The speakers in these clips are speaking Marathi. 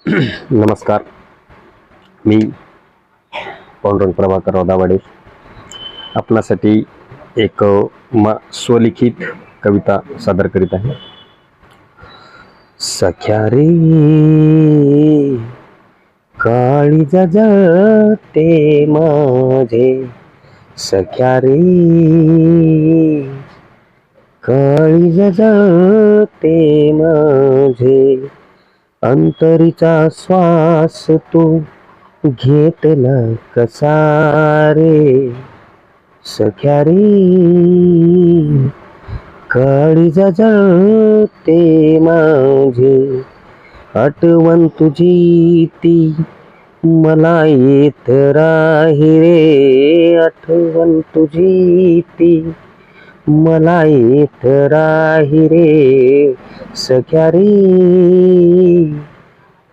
नमस्कार. मी पांडुरंग प्रभाकरराव दाभाडे आपणासाठी एक स्वलिखित कविता सादर करीत आहे. सख्या रे काळीज जळते माझे, सख्या रे काळीज जळते माझे, अंतरीचा श्वास तू घेतला कसा रे, सख्या रे काळीज जळते माझे, आठवण तुझी ती मला येत राही रे, आठवण तुझी ती मला येत राही रे, सख्या रे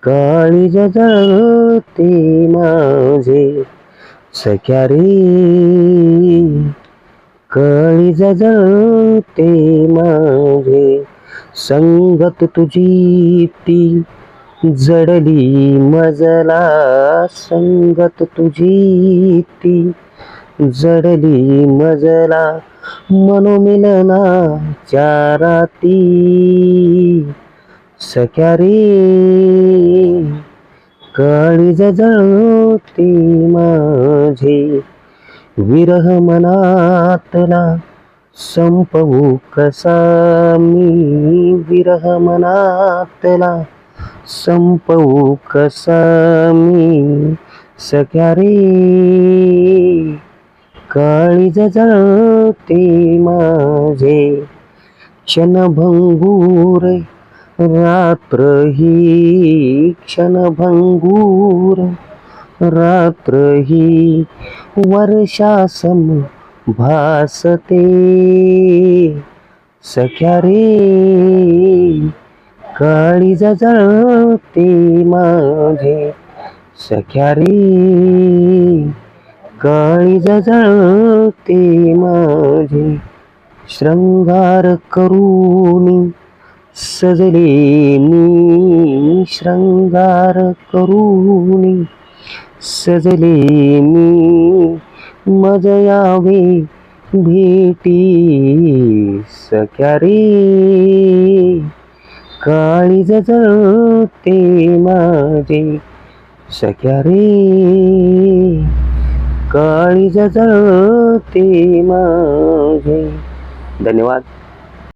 काळीज जळते माझे, सख्या रे काळीज जळते माझे, संगत तुझी ती जडली मजला, संगत तुझी ती जडली मजला, मनोमिलनाच्या राती, सख्या रे काळीज जळते माझे, विरह मनातला संपवू कसा मी, विरह मनातला संपवू कसा मी, सख्या रे काळीज जळते माझे, क्षणभंगूर रात्र ही, क्षणभंगूर रात्र ही वर्षासम भासते, सख्या रे काळीज जळते माझे, सख्या रे काळीज जळते माझे, श्रृंगार करून सजले मी, श्रृंगार करून सजले मी, मज यावे भेटी, सख्या रे काळीज जळते माझे, सख्या रे काळीज जळते माझे. धन्यवाद.